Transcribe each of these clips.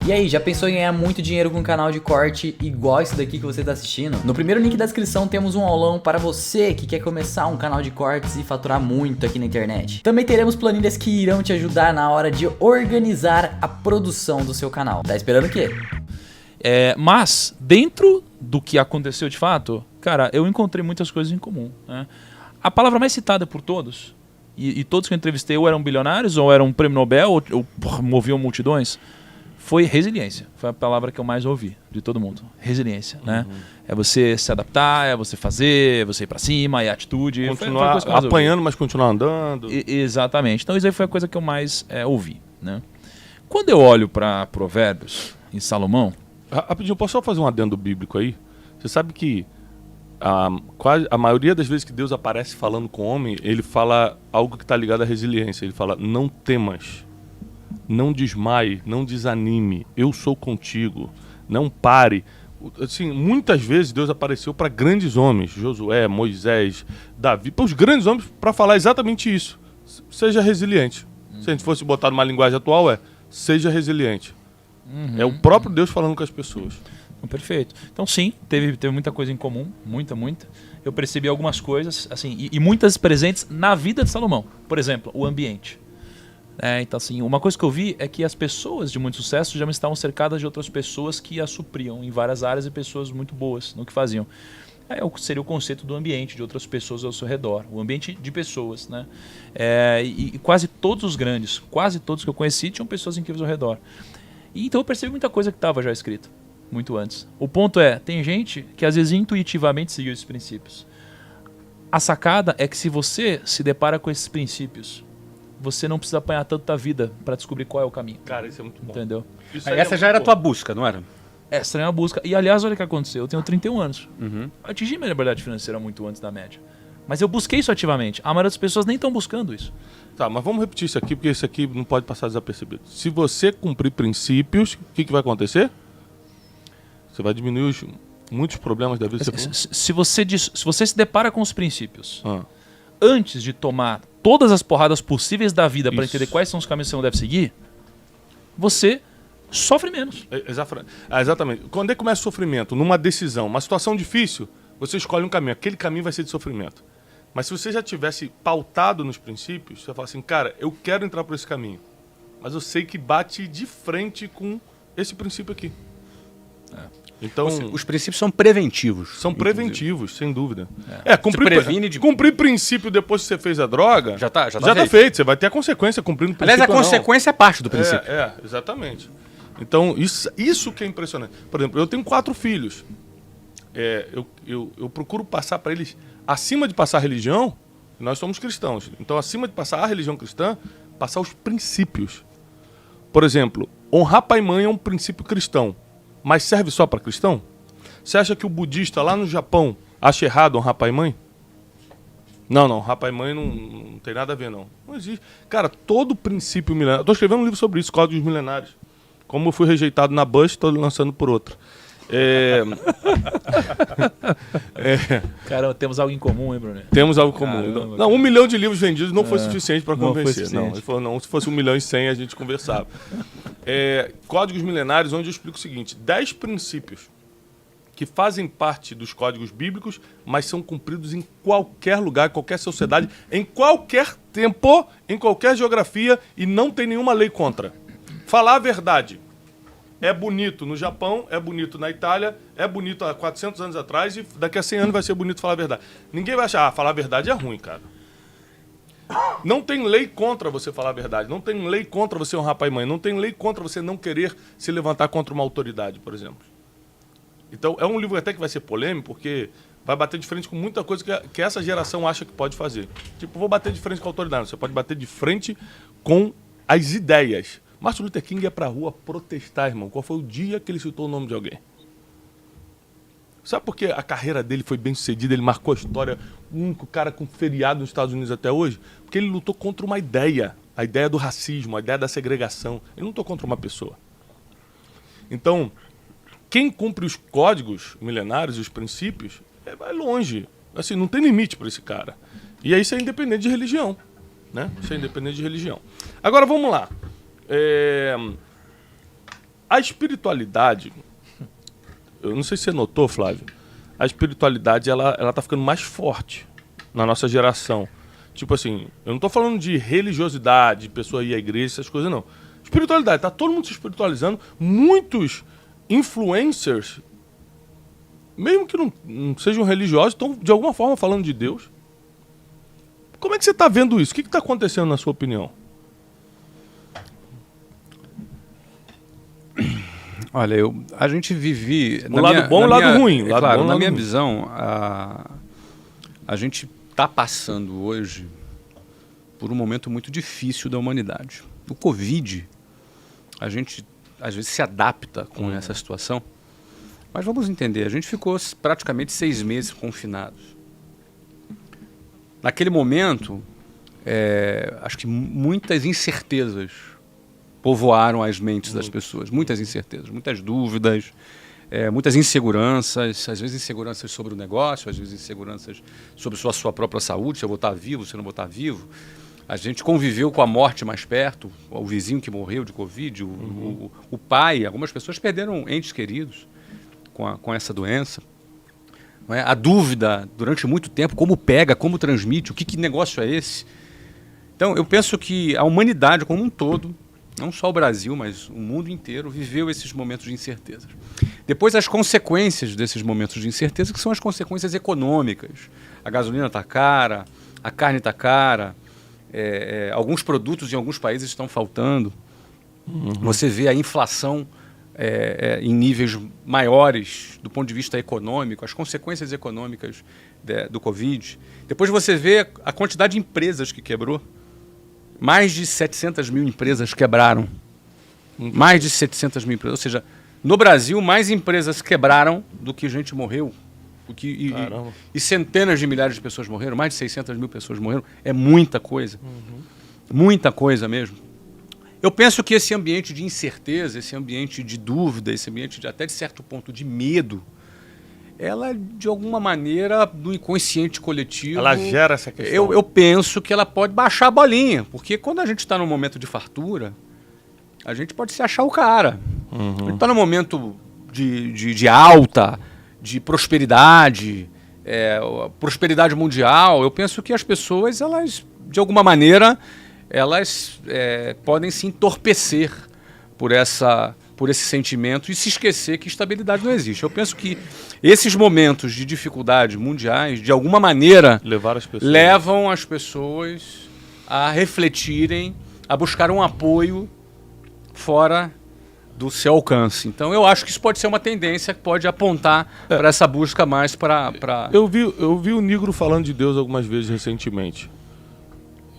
E aí, já pensou em ganhar muito dinheiro com um canal de corte igual esse daqui que você tá assistindo? No primeiro link da descrição temos um aulão para você que quer começar um canal de cortes e faturar muito aqui na internet. Também teremos planilhas que irão te ajudar na hora de organizar a produção do seu canal. Tá esperando o quê? Mas, dentro do que aconteceu de fato, cara, eu encontrei muitas coisas em comum, né? A palavra mais citada por todos, e todos que eu entrevistei ou eram bilionários, ou eram prêmio Nobel, ou moviam multidões, foi resiliência. Foi a palavra que eu mais ouvi de todo mundo. Resiliência, né? É você se adaptar, é você fazer, é você ir pra cima, é atitude. Continuar apanhando, mas continuar andando. Exatamente. Então isso aí foi a coisa que eu mais ouvi, né? Quando eu olho para Provérbios, em Salomão... Rapidinho, posso só fazer um adendo bíblico aí? Você sabe que a maioria das vezes que Deus aparece falando com o homem, ele fala algo que está ligado à resiliência. Ele fala, não temas. Não desmaie, não desanime, eu sou contigo, não pare. Assim, muitas vezes Deus apareceu para grandes homens, Josué, Moisés, Davi, para os grandes homens, para falar exatamente isso. Seja resiliente. Se a gente fosse botar numa linguagem atual, seja resiliente. É o próprio Deus falando com as pessoas. Perfeito. Então sim, teve muita coisa em comum, muita. Eu percebi algumas coisas, assim, e muitas presentes na vida de Salomão. Por exemplo, o ambiente. Então, assim, uma coisa que eu vi é que as pessoas de muito sucesso já estavam cercadas de outras pessoas que as supriam em várias áreas e pessoas muito boas no que faziam. Seria o conceito do ambiente, de outras pessoas ao seu redor. O ambiente de pessoas, né? E quase todos os grandes, quase todos que eu conheci, tinham pessoas incríveis ao redor. E então eu percebi muita coisa que estava já escrito, muito antes. O ponto tem gente que às vezes intuitivamente seguiu esses princípios. A sacada é que se você se depara com esses princípios, você não precisa apanhar tanto da vida para descobrir qual é o caminho. Cara, isso é muito bom. Entendeu? Essa já era a tua busca, não era? Essa é a busca. E aliás, olha o que aconteceu. Eu tenho 31 anos. Eu atingi minha liberdade financeira muito antes da média. Mas eu busquei isso ativamente. A maioria das pessoas nem estão buscando isso. Tá, mas vamos repetir isso aqui, porque isso aqui não pode passar desapercebido. Se você cumprir princípios, o que vai acontecer? Você vai diminuir muitos problemas da vida. Se você se depara com os princípios, antes de tomar todas as porradas possíveis da vida para entender quais são os caminhos que você não deve seguir, você sofre menos. Exatamente. Quando é que começa o sofrimento? Numa decisão, uma situação difícil, você escolhe um caminho. Aquele caminho vai ser de sofrimento. Mas se você já tivesse pautado nos princípios, você fala assim, cara, eu quero entrar por esse caminho, mas eu sei que bate de frente com esse princípio aqui. Então, os princípios são preventivos. São preventivos, sem dúvida. Cumprir princípio depois que você fez a droga, já tá feito. Você vai ter a consequência cumprindo o princípio. Aliás, a consequência é parte do princípio. Exatamente. Então, isso que é impressionante. Por exemplo, eu tenho 4 filhos. Eu procuro passar para eles, acima de passar a religião, nós somos cristãos. Então, acima de passar a religião cristã, passar os princípios. Por exemplo, honrar pai e mãe é um princípio cristão. Mas serve só para cristão? Você acha que o budista lá no Japão acha errado honrar pai e mãe? Não, honrar pai e mãe não tem nada a ver, não. Não existe. Cara, todo princípio milenário... Estou escrevendo um livro sobre isso, Códigos Milenários. Como eu fui rejeitado na Bush, estou lançando por outro. Cara, temos algo em comum, hein, Bruno? Temos algo em comum. Caramba, não, 1 milhão de livros vendidos não foi suficiente para convencer. Não, ele falou, não, se fosse 1 milhão e 100 a gente conversava. Códigos Milenários, onde eu explico o seguinte, 10 princípios que fazem parte dos códigos bíblicos, mas são cumpridos em qualquer lugar, em qualquer sociedade, em qualquer tempo, em qualquer geografia, e não tem nenhuma lei contra. Falar a verdade. É bonito no Japão, é bonito na Itália, é bonito há 400 anos atrás e daqui a 100 anos vai ser bonito falar a verdade. Ninguém vai achar, falar a verdade é ruim, cara. Não tem lei contra você falar a verdade, não tem lei contra você honrar pai e mãe, não tem lei contra você não querer se levantar contra uma autoridade, por exemplo. Então, é um livro até que vai ser polêmico, porque vai bater de frente com muita coisa que essa geração acha que pode fazer. Tipo, vou bater de frente com a autoridade, você pode bater de frente com as ideias. Martin Luther King ia pra rua protestar, irmão. Qual foi o dia que ele citou o nome de alguém? Sabe por que a carreira dele foi bem sucedida? Ele marcou a história, o único cara com feriado nos Estados Unidos até hoje? Porque ele lutou contra uma ideia. A ideia do racismo, a ideia da segregação. Ele não lutou contra uma pessoa. Então, quem cumpre os códigos milenários e os princípios, vai longe. Assim, não tem limite para esse cara. E aí isso é independente de religião. Né? Isso é independente de religião. Agora, vamos lá. A espiritualidade, eu não sei se você notou, Flávio, a espiritualidade ela tá ficando mais forte na nossa geração. Tipo assim, eu não tô falando de religiosidade, de pessoa ir à igreja, essas coisas, não. Espiritualidade, tá todo mundo se espiritualizando. Muitos influencers, mesmo que não sejam religiosos, estão de alguma forma falando de Deus. Como é que você tá vendo isso? O que tá acontecendo na sua opinião? Olha, a gente vive... O lado bom e o lado ruim. Claro, na minha visão, a gente está passando hoje por um momento muito difícil da humanidade. O Covid, a gente às vezes se adapta com essa situação, mas vamos entender, a gente ficou praticamente 6 meses confinados. Naquele momento, acho que muitas incertezas povoaram as mentes das pessoas, muitas incertezas, muitas dúvidas, muitas inseguranças, às vezes inseguranças sobre o negócio, às vezes inseguranças sobre sua própria saúde, se eu vou estar vivo, se eu não vou estar vivo. A gente conviveu com a morte mais perto, o vizinho que morreu de Covid, o pai, algumas pessoas perderam entes queridos com essa doença. Não é? A dúvida durante muito tempo, como pega, como transmite, que negócio é esse? Então eu penso que a humanidade como um todo, não só o Brasil, mas o mundo inteiro, viveu esses momentos de incerteza. Depois, as consequências desses momentos de incerteza, que são as consequências econômicas. A gasolina está cara, a carne está cara, alguns produtos em alguns países estão faltando. Você vê a inflação em níveis maiores do ponto de vista econômico, as consequências econômicas do Covid. Depois você vê a quantidade de empresas que quebrou. Mais de 700 mil empresas quebraram. Mais de 700 mil empresas. Ou seja, no Brasil, mais empresas quebraram do que gente morreu. E centenas de milhares de pessoas morreram. Mais de 600 mil pessoas morreram. É muita coisa. Muita coisa mesmo. Eu penso que esse ambiente de incerteza, esse ambiente de dúvida, esse ambiente até de certo ponto de medo, ela, de alguma maneira, do inconsciente coletivo... Ela gera essa questão. Eu penso que ela pode baixar a bolinha, porque quando a gente está num momento de fartura, a gente pode se achar o cara. A gente está num momento de alta, de prosperidade, prosperidade mundial. Eu penso que as pessoas, elas, de alguma maneira, elas podem se entorpecer por esse sentimento e se esquecer que estabilidade não existe. Eu penso que esses momentos de dificuldade mundiais, de alguma maneira, levam as pessoas a refletirem, a buscar um apoio fora do seu alcance. Então, eu acho que isso pode ser uma tendência que pode apontar para essa busca mais para... Eu vi o Nigro falando de Deus algumas vezes recentemente.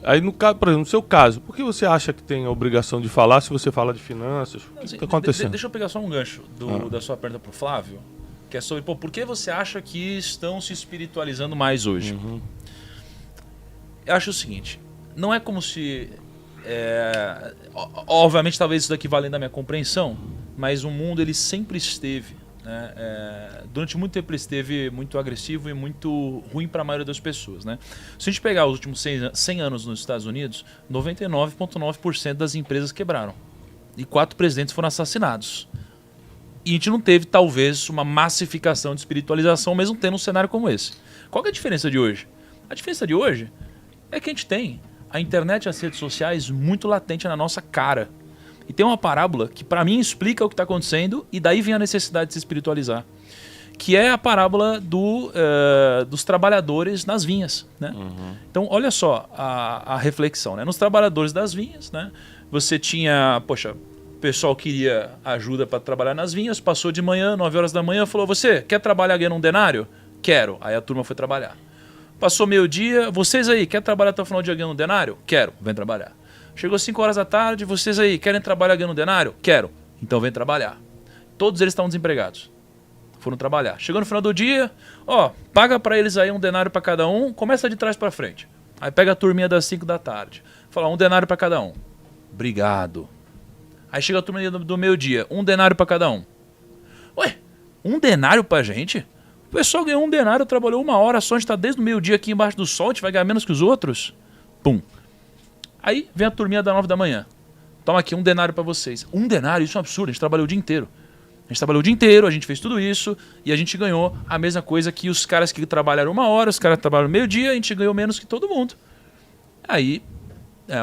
Aí, no caso, por exemplo, no seu caso, por que você acha que tem a obrigação de falar se você fala de finanças? O que está acontecendo? Deixa eu pegar só um gancho da sua pergunta para o Flávio, que é sobre por que você acha que estão se espiritualizando mais hoje? Eu acho o seguinte, não é como se... obviamente, talvez isso daqui vá além da minha compreensão, mas o mundo ele sempre esteve... durante muito tempo ele esteve muito agressivo e muito ruim para a maioria das pessoas, né? Se a gente pegar os últimos 100 anos nos Estados Unidos, 99,9% das empresas quebraram e 4 presidentes foram assassinados. E a gente não teve, talvez, uma massificação de espiritualização, mesmo tendo um cenário como esse. Qual que é a diferença de hoje? A diferença de hoje é que a gente tem a internet e as redes sociais muito latente na nossa cara. E tem uma parábola que, para mim, explica o que está acontecendo e daí vem a necessidade de se espiritualizar. Que é a parábola dos trabalhadores nas vinhas. Né? Então, olha só a reflexão. Né? Nos trabalhadores das vinhas, né? Você tinha... Poxa, o pessoal queria ajuda para trabalhar nas vinhas, passou de manhã, 9 horas da manhã, falou, você quer trabalhar ganhando um denário? Quero. Aí a turma foi trabalhar. Passou meio-dia, vocês aí, quer trabalhar até o final do dia ganhando um denário? Quero. Vem trabalhar. Chegou 5 horas da tarde, vocês aí, querem trabalhar ganhando um denário? Quero. Então vem trabalhar. Todos eles estavam desempregados. Foram trabalhar. Chegou no final do dia, paga para eles aí um denário para cada um, começa de trás para frente. Aí pega a turminha das 5 da tarde. Fala, 1 denário para cada um. Obrigado. Aí chega a turminha do meio-dia, 1 denário para cada um. Ué, 1 denário pra gente? O pessoal ganhou 1 denário, trabalhou 1 hora só, a gente tá desde o meio-dia aqui embaixo do sol, a gente vai ganhar menos que os outros? Pum. Aí vem a turminha da 9 da manhã. toma aqui 1 denário pra vocês. 1 denário, isso é um absurdo, a gente trabalhou o dia inteiro. A gente trabalhou o dia inteiro, a gente fez tudo isso e a gente ganhou a mesma coisa que os caras que trabalharam 1 hora, os caras que trabalharam meio-dia, a gente ganhou menos que todo mundo. Aí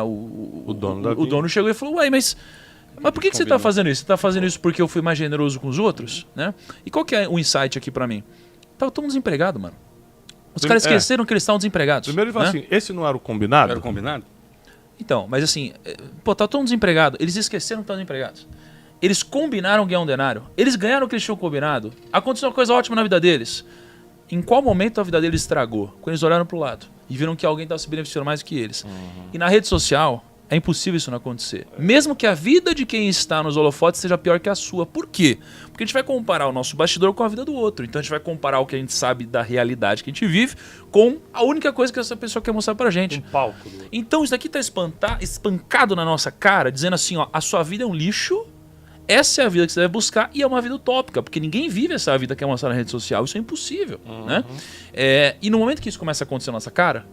o dono chegou e falou, ué, mas por que você tá fazendo isso? Você tá fazendo isso porque eu fui mais generoso com os outros? Né? E qual que é o insight aqui pra mim? Tava todo mundo desempregado, mano. Os caras esqueceram que eles estavam desempregados. Primeiro ele falou assim, esse não era o combinado? Era o combinado? Então, mas assim, tá todo mundo desempregado. Eles esqueceram que estavam desempregados. Eles combinaram ganhar 1 denário. Eles ganharam o que eles tinham combinado. Aconteceu uma coisa ótima na vida deles. Em qual momento a vida deles estragou? Quando eles olharam pro lado e viram que alguém estava se beneficiando mais do que eles. E na rede social, é impossível isso não acontecer. Mesmo que a vida de quem está nos holofotes seja pior que a sua. Por quê? Porque a gente vai comparar o nosso bastidor com a vida do outro. Então a gente vai comparar o que a gente sabe da realidade que a gente vive com a única coisa que essa pessoa quer mostrar pra gente. Palco. Então isso daqui tá espancado na nossa cara, dizendo assim, ó, a sua vida é um lixo, essa é a vida que você deve buscar e é uma vida utópica, porque ninguém vive essa vida que é mostrada na rede social, isso é impossível, né? E no momento que isso começa a acontecer na nossa cara,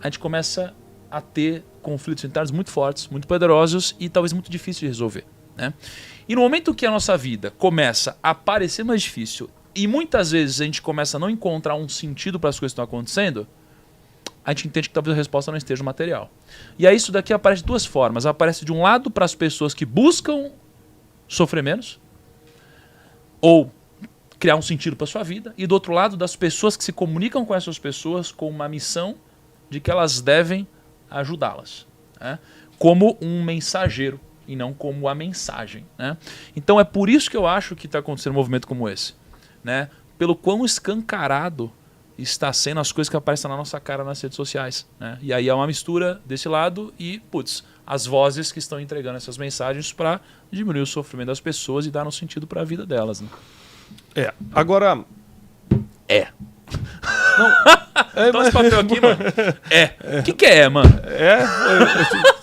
a gente começa a ter conflitos internos muito fortes, muito poderosos e talvez muito difíceis de resolver, né? E no momento que a nossa vida começa a parecer mais difícil e muitas vezes a gente começa a não encontrar um sentido para as coisas que estão acontecendo, a gente entende que talvez a resposta não esteja no material. E aí isso daqui aparece de 2 formas. Aparece de um lado para as pessoas que buscam sofrer menos ou criar um sentido para sua vida, e do outro lado das pessoas que se comunicam com essas pessoas com uma missão de que elas devem ajudá-las, né? Como um mensageiro e não como a mensagem, né? Então é por isso que eu acho que está acontecendo um movimento como esse, né? Pelo quão escancarado está sendo as coisas que aparecem na nossa cara nas redes sociais, né? E aí é uma mistura desse lado e, putz, as vozes que estão entregando essas mensagens para diminuir o sofrimento das pessoas e dar um sentido para a vida delas, né? Agora... Não, Toma esse papel aqui, mano. O que é, mano?